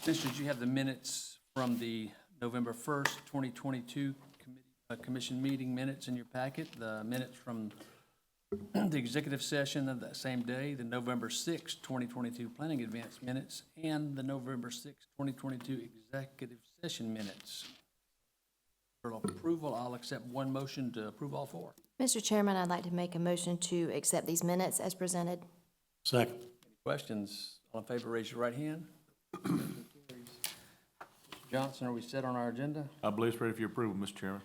Commissioners, you have the minutes from the November 1st, 2022 commission meeting minutes in your packet. The minutes from the executive session of that same day, the November 6th, 2022 planning advance minutes, and the November 6th, 2022 executive session minutes. For approval, I'll accept one motion to approve all four. Mr. Chairman, I'd like to make a motion to accept these minutes as presented. Second. Any questions? All in favor, raise your right hand. Mr. Johnson, are we set on our agenda? I believe it's ready for your approval, Mr. Chairman.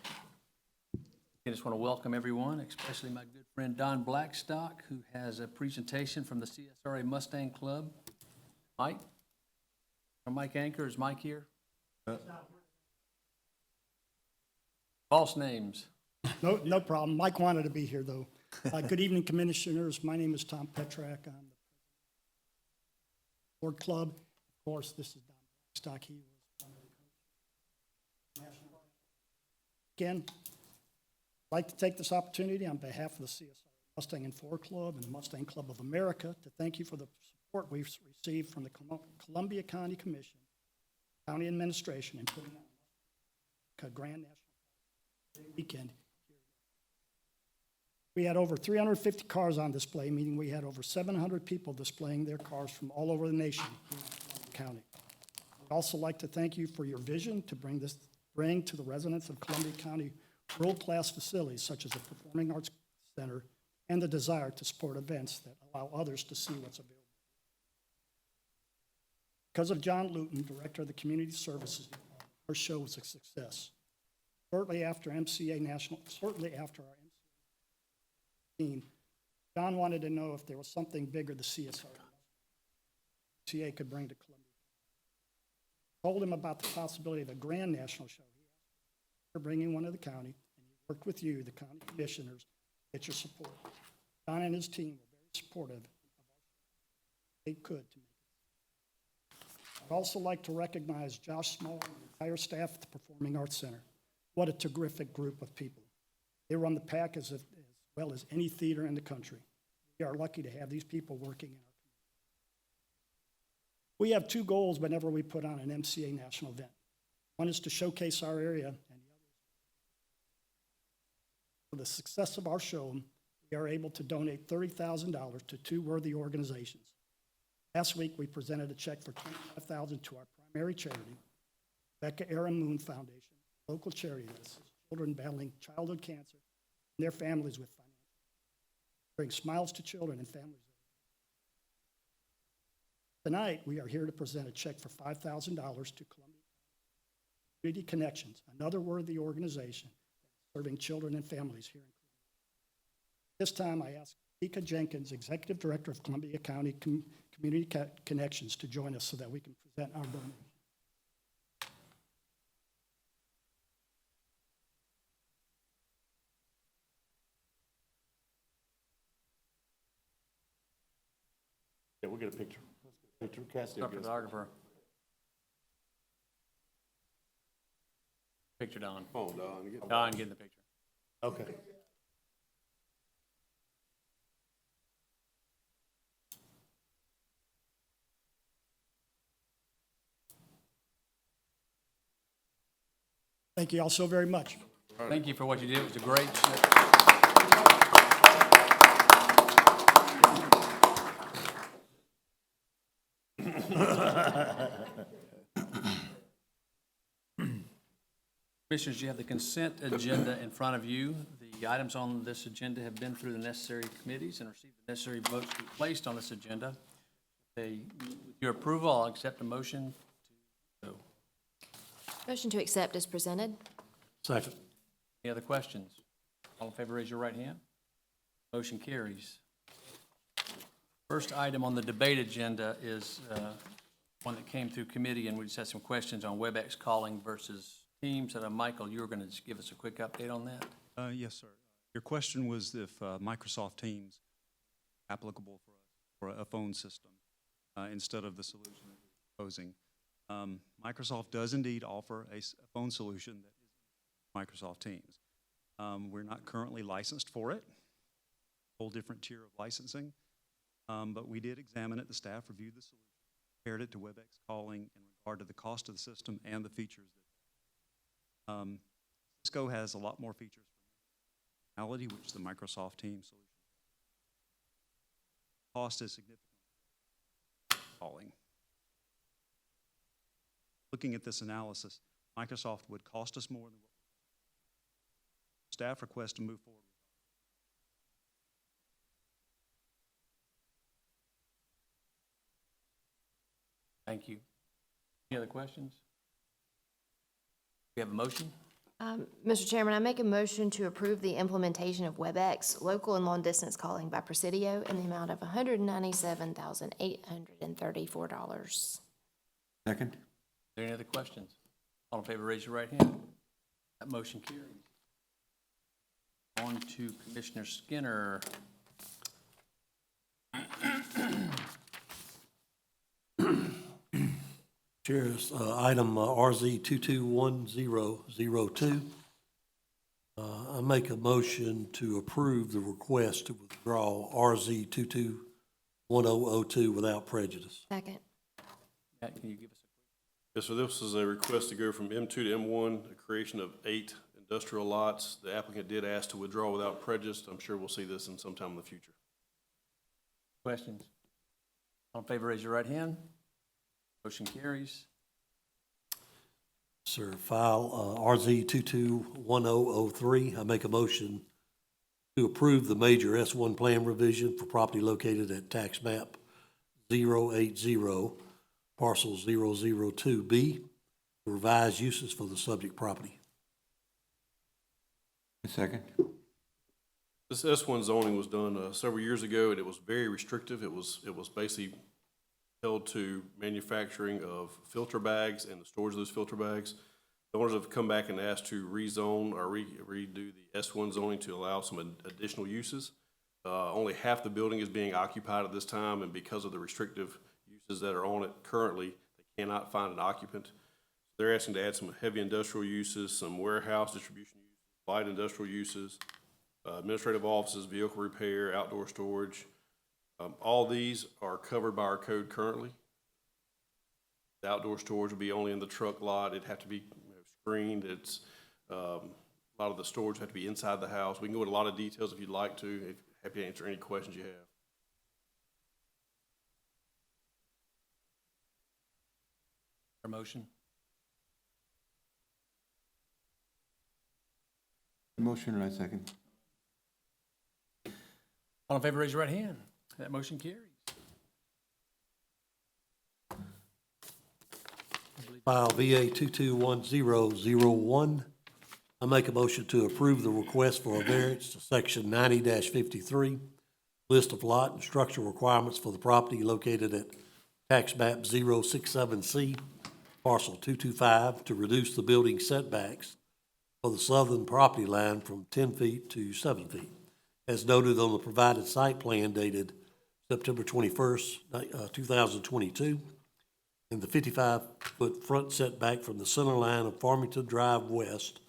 I just want to welcome everyone, especially my good friend Don Blackstock, who has a presentation from the CSRA Mustang Club. Mike? Or Mike Anchor, is Mike here? False names. No problem. Mike wanted to be here, though. Good evening, Commissioners. My name is Tom Petrak. I'm the Board Club. Of course, this is Don Blackstock. He was one of the coaches. Again, I'd like to take this opportunity on behalf of the CSRA Mustang and Ford Club and the Mustang Club of America to thank you for the support we've received from the Columbia County Commission, County Administration, in putting on a Grand National weekend. We had over 350 cars on display, meaning we had over 700 people displaying their cars from all over the nation here in Columbia County. I'd also like to thank you for your vision to bring to the residents of Columbia County world-class facilities such as the Performing Arts Center and the desire to support events that allow others to see what's available. Because of John Luton, Director of the Community Services Department, our show was a success. Shortly after our MCA team, John wanted to know if there was something bigger the CSRA could bring to Columbia. Told him about the possibility of a grand national show. We're bringing one to the county, and he worked with you, the county commissioners, to get your support. John and his team were very supportive of what they could to make it. I'd also like to recognize Josh Small and the entire staff at the Performing Arts Center. What a terrific group of people. They run the pack as well as any theater in the country. We are lucky to have these people working in our community. We have two goals whenever we put on an MCA national event. One is to showcase our area, and the other is for the success of our show, we are able to donate $30,000 to two worthy organizations. Last week, we presented a check for $25,000 to our primary charity, Becca Aaron Moon Foundation, a local charity that assists children battling childhood cancer and their families with financial aid. Bring smiles to children and families. Tonight, we are here to present a check for $5,000 to Columbia Community Connections, another worthy organization serving children and families here in Columbia. This time, I ask Tika Jenkins, Executive Director of Columbia County Community Connections, to join us so that we can present our donation. Yeah, we'll get a picture. Let's get a picture. Cassidy, Our photographer. Picture, Don. Oh, Don. Don, get in the picture. Okay. Thank you all so very much. Thank you for what you did. It was a great show. Commissioners, you have the consent agenda in front of you. The items on this agenda have been through the necessary committees and received the necessary votes to be placed on this agenda. With your approval, I'll accept a motion to go. Motion to accept as presented. Second. Any other questions? All in favor, raise your right hand. Motion carries. First item on the debate agenda is one that came through committee, and we just had some questions on WebEx calling versus Teams. Michael, you were going to just give us a quick update on that? Yes, sir. Your question was if Microsoft Teams applicable for a phone system instead of the solution that we're proposing. Microsoft does indeed offer a phone solution that is Microsoft Teams. We're not currently licensed for it, whole different tier of licensing, but we did examine it. The staff reviewed the solution, compared it to WebEx calling, and regard to the cost of the system and the features. Cisco has a lot more features for functionality, which the Microsoft Teams solution. Cost is significantly falling. Looking at this analysis, Microsoft would cost us more than what staff request to move forward. Thank you. Any other questions? We have a motion? Mr. Chairman, I make a motion to approve the implementation of WebEx local and long-distance calling by Presidio in the amount of $197,834. Second. Are there any other questions? All in favor, raise your right hand. That motion carries. On to Commissioner Skinner. Chair's item RZ 221002. I make a motion to approve the request to withdraw RZ 221002 without prejudice. Second. Matt, can you give us Yes, so this is a request to go from M2 to M1, a creation of 8 industrial lots. The applicant did ask to withdraw without prejudice. I'm sure we'll see this in sometime in the future. questions? All in favor, raise your right hand. Motion carries. Sir, file RZ 221003. I make a motion to approve the major S1 plan revision for property located at tax map 080, parcel 002B, to revise uses for the subject property. Second. This S1 zoning was done several years ago, and it was very restrictive. It was basically held to manufacturing of filter bags and the storage of those filter bags. The owners have come back and asked to rezone or redo the S1 zoning to allow some additional uses. Only half the building is being occupied at this time, and because of the restrictive uses that are on it currently, they cannot find an occupant. They're asking to add some heavy industrial uses, some warehouse distribution uses, light industrial uses, administrative offices, vehicle repair, outdoor storage. All these are covered by our code currently. The outdoor storage would be only in the truck lot. It'd have to be screened. It's, a lot of the storage have to be inside the house. We can go into a lot of details if you'd like to. Happy to answer any questions you have. Our motion? Motion and I second. All in favor, raise your right hand. That motion carries. File VA 221001. I make a motion to approve the request for a variance to section 90-53, list of lot and structural requirements for the property located at tax map 067C, parcel 225, to reduce the building setbacks for the southern property line from 10 feet to 7 feet, as noted on the provided site plan dated September 21st, 2022, and the 55-foot front setback from the center line of Farmington Drive West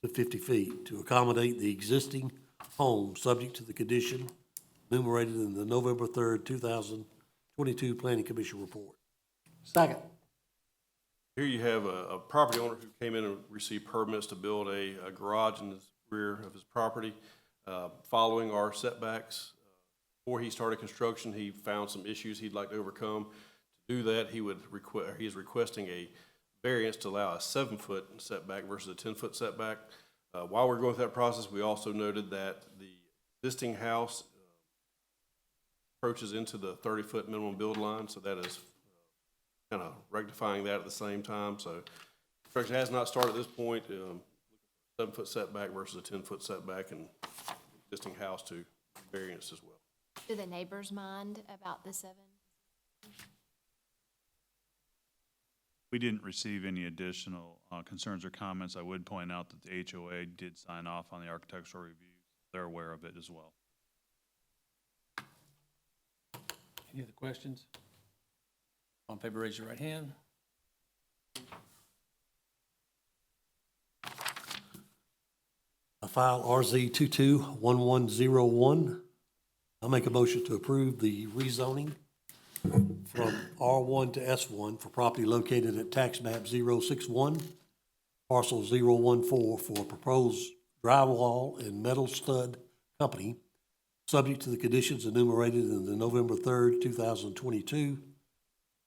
to 50 feet to accommodate the existing home, subject to the condition enumerated in the November 3rd, 2022 Planning Commission report. Second. Here you have a property owner who came in and received permits to build a garage in the rear of his property. Following our setbacks, before he started construction, he found some issues he'd like to overcome. To do that, he is requesting a variance to allow a 7-foot setback versus a 10-foot setback. While we're going through that process, we also noted that the existing house approaches into the 30-foot minimum build line, so that is kind of rectifying that at the same time. So construction has not started at this point. 7-foot setback versus a 10-foot setback, and existing house to variance as well. Do the neighbors mind about the 7? We didn't receive any additional concerns or comments. I would point out that the HOA did sign off on the architectural review. They're aware of it as well. Any other questions? All in favor, raise your right hand. I file RZ 221101. I make a motion to approve the rezoning from R1 to S1 for property located at tax map 061, parcel 014 for a proposed drywall and metal stud company, subject to the conditions enumerated in the November 3rd, 2022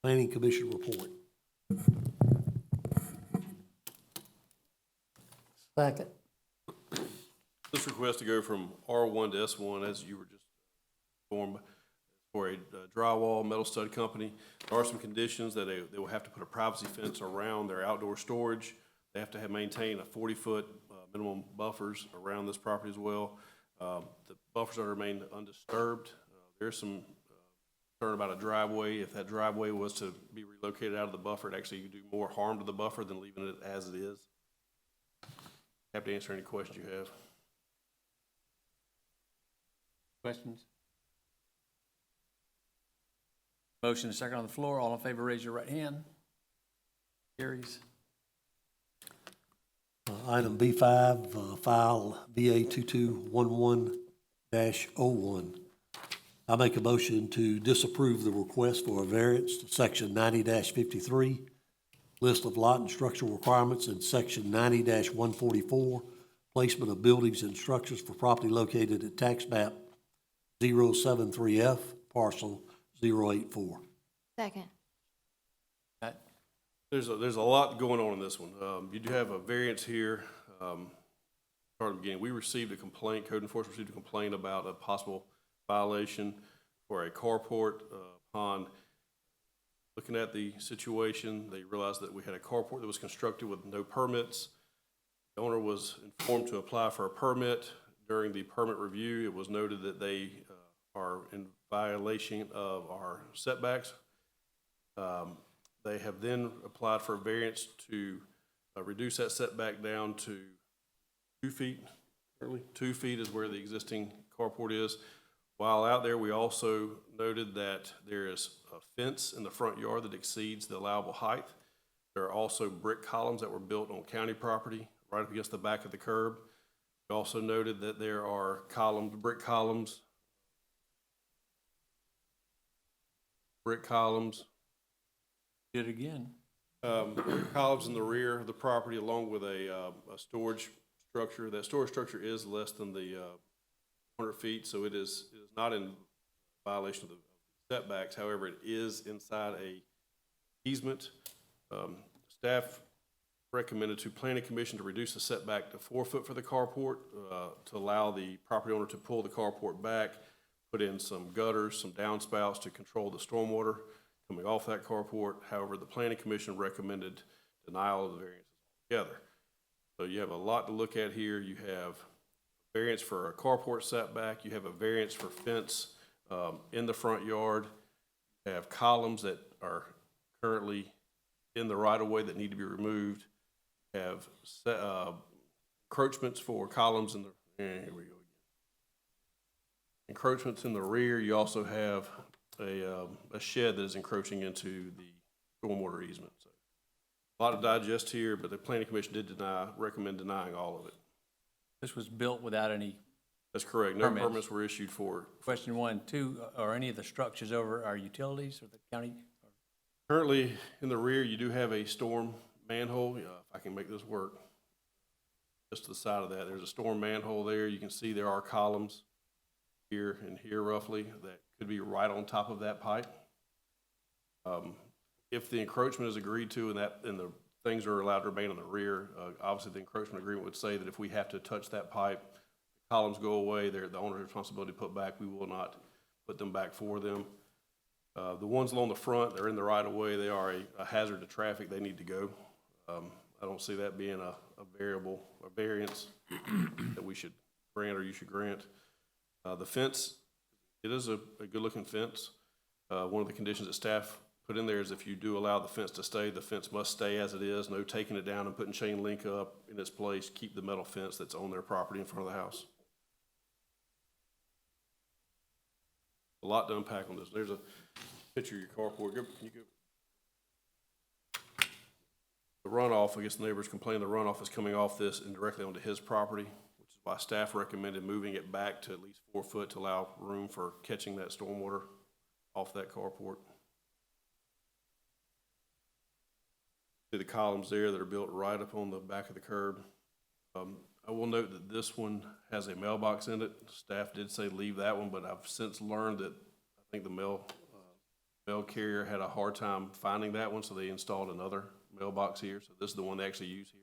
Planning Commission report. Second. This request to go from R1 to S1, as you were just informed, for a drywall metal stud company. There are some conditions that they will have to put a privacy fence around their outdoor storage. They have to maintain a 40-foot minimum buffers around this property as well. The buffers are to remain undisturbed. There's some concern about a driveway. If that driveway was to be relocated out of the buffer, it actually would do more harm to the buffer than leaving it as it is. Happy to answer any questions you have. Questions? Motion and second on the floor. All in favor, raise your right hand. Carries. Item B5, file BA 2211-01. I make a motion to disapprove the request for a variance to section 90-53, list of lot and structural requirements, and section 90-144, placement of buildings and structures for property located at tax map 073F, parcel 084. Second. Pat? There's a lot going on in this one. You do have a variance here. Start at the beginning. We received a complaint, code enforcement received a complaint about a possible violation for a carport. Upon looking at the situation, they realized that we had a carport that was constructed with no permits. The owner was informed to apply for a permit. During the permit review, it was noted that they are in violation of our setbacks. They have then applied for a variance to reduce that setback down to 2 feet. 2 feet is where the existing carport is. While out there, we also noted that there is a fence in the front yard that exceeds the allowable height. There are also brick columns that were built on county property right up against the back of the curb. We also noted that there are brick columns, Did it again. brick columns in the rear of the property along with a storage structure. That storage structure is less than the 100 feet, so it is not in violation of the setbacks. However, it is inside a easement. Staff recommended to Planning Commission to reduce the setback to 4 foot for the carport, to allow the property owner to pull the carport back, put in some gutters, some downspouts to control the stormwater coming off that carport. However, the Planning Commission recommended denial of the variances altogether. So you have a lot to look at here. You have variance for a carport setback. You have a variance for fence in the front yard. You have columns that are currently in the right-of-way that need to be removed. You have encroachments for columns in the, here we go again. Encroachments in the rear. You also have a shed that is encroaching into the stormwater easement. So a lot to digest here, but the Planning Commission did recommend denying all of it. This was built without any, That's correct. No Permits. permits were issued for it. question one. Two, are any of the structures over our utilities or the county? Currently, in the rear, you do have a storm manhole. If I can make this work, just to the side of that, there's a storm manhole there. You can see there are columns here and here roughly that could be right on top of that pipe. If the encroachment is agreed to and the things are allowed to remain in the rear, obviously the encroachment agreement would say that if we have to touch that pipe, the columns go away, they're the owner's responsibility to put back. We will not put them back for them. The ones along the front, they're in the right of way. They are a hazard to traffic. They need to go. I don't see that being a variance that we should grant or you should grant. The fence, it is a good-looking fence. One of the conditions that staff put in there is if you do allow the fence to stay, the fence must stay as it is. No taking it down and putting chain link up in its place. Keep the metal fence that's on their property in front of the house. A lot to unpack on this. There's a picture of your carport. Can you go? The runoff, I guess the neighbors complain the runoff is coming off this and directly onto his property, which is why staff recommended moving it back to at least 4 foot to allow room for catching that stormwater off that carport. See the columns there that are built right up on the back of the curb. I will note that this one has a mailbox in it. Staff did say leave that one, but I've since learned that I think the mail carrier had a hard time finding that one, so they installed another mailbox here. So this is the one they actually use here.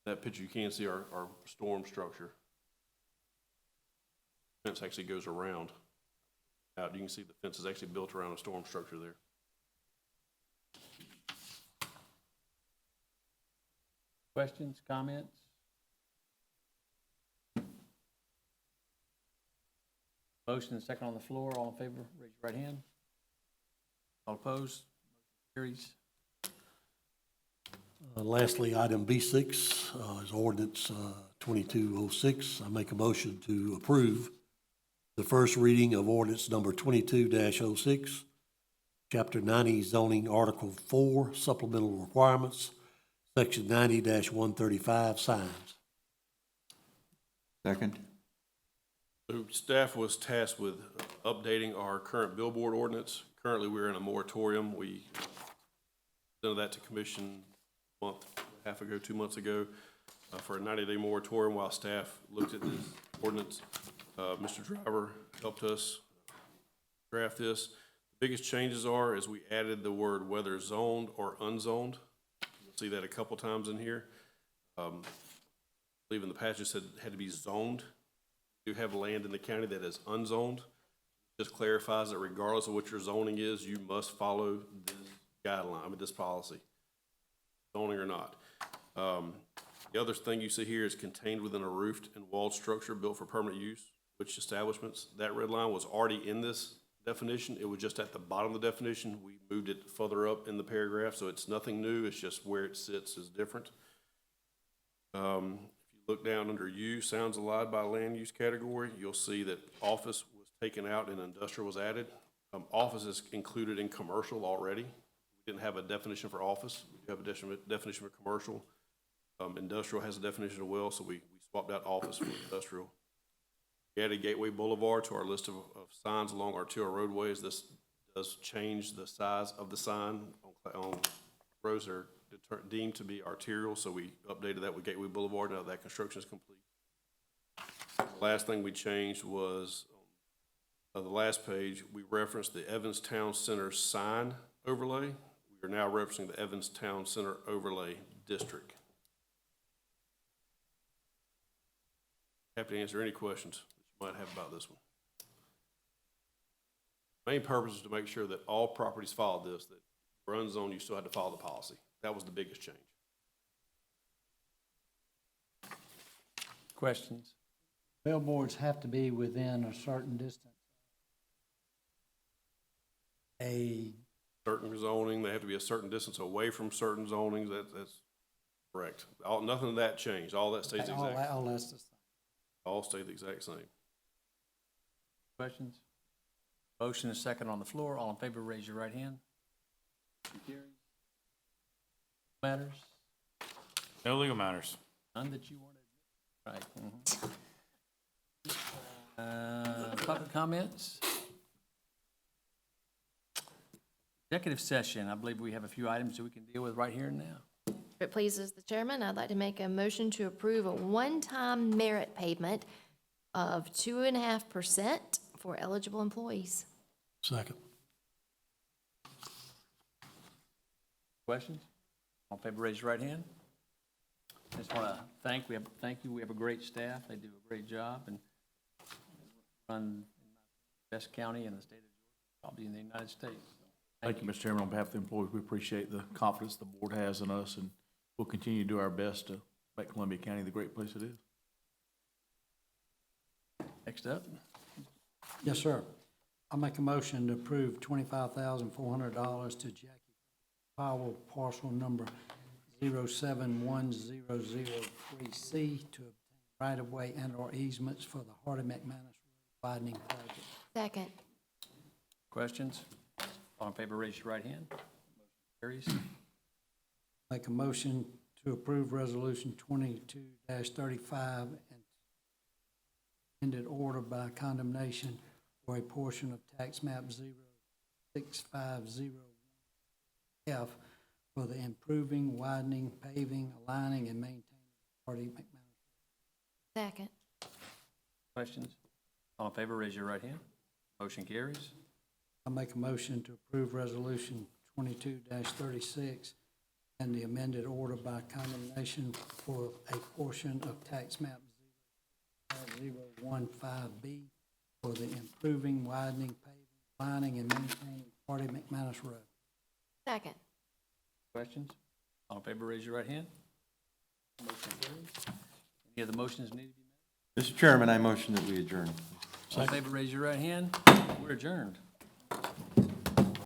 That picture, you can see our storm structure. Fence actually goes around. Out, you can see the fence is actually built around a storm structure there. Questions, comments? Motion and second on the floor. All in favor, raise your right hand. All opposed? Motion carries. Lastly, item B6 is ordinance 2206. I make a motion to approve the first reading of ordinance number 22-06, Chapter 90 zoning, Article 4, supplemental requirements, Section 90-135 signs. Second. So staff was tasked with updating our current billboard ordinance. Currently, we're in a moratorium. We presented that to commission a month, half ago, 2 months ago, for a 90-day moratorium while staff looked at this ordinance. Mr. Driver helped us draft this. The biggest changes are is we added the word whether zoned or unzoned. You'll see that a couple times in here. I believe in the past it said it had to be zoned. We do have land in the county that is unzoned. Just clarifies that regardless of what your zoning is, you must follow this guideline, this policy, zoning or not. The other thing you see here is contained within a roofed and walled structure built for permanent use, which establishments. That red line was already in this definition. It was just at the bottom of the definition. We moved it further up in the paragraph, so it's nothing new. It's just where it sits is different. If you look down under U, sounds allowed by land use category, you'll see that office was taken out and industrial was added. Office is included in commercial already. We didn't have a definition for office. We do have a definition for commercial. Industrial has a definition as well, so we swapped out office for industrial. We added Gateway Boulevard to our list of signs along arterial roadways. This does change the size of the sign on roads that are deemed to be arterial, so we updated that with Gateway Boulevard. Now that construction is complete. The last thing we changed was, on the last page, we referenced the Evans Town Center sign overlay. We are now referencing the Evans Town Center overlay district. Happy to answer any questions that you might have about this one. Main purpose is to make sure that all properties follow this, that for unzoned, you still had to follow the policy. That was the biggest change. Questions? Billboards have to be within a certain distance. Certain zoning, they have to be a certain distance away from certain zonings. That's correct. Nothing of that changed. All that stays the exact. All that's the same. All stay the exact same. Questions? Motion is second on the floor. All in favor, raise your right hand. Motion carries. Matters? No legal matters. None that you wanted. Right. Public comments? Executive session. I believe we have a few items that we can deal with right here and now. If it pleases the chairman, I'd like to make a motion to approve a one-time merit payment of 2.5% for eligible employees. Second. Questions? All in favor, raise your right hand. Just want to thank you. We have a great staff. They do a great job and run the best county in the state of Georgia, probably in the United States. Thank you, Mr. Chairman. On behalf of the employees, we appreciate the confidence the board has in us, and we'll continue to do our best to make Columbia County the great place it is. Next up. Yes, sir. I'll make a motion to approve $25,400 to Jackie Powell, parcel number 071003C, to obtain right-of-way and/or easements for the Hardy McManus widening project. Second. Questions? All in favor, raise your right hand. Motion carries. Make a motion to approve Resolution 22-35 and amended order by condemnation for a portion of tax map 06501F for the improving, widening, paving, aligning, and maintaining Hardy McManus. Second. Questions? All in favor, raise your right hand. Motion carries. I make a motion to approve Resolution 22-36 and the amended order by condemnation for a portion of tax map 015B for the improving, widening, paving, lining, and maintaining Hardy McManus Road. Second. Questions? All in favor, raise your right hand. Motion carries. Any other motions need to be Mr. Chairman, I motion that we adjourn. made? All in favor, raise your right hand. We're adjourned.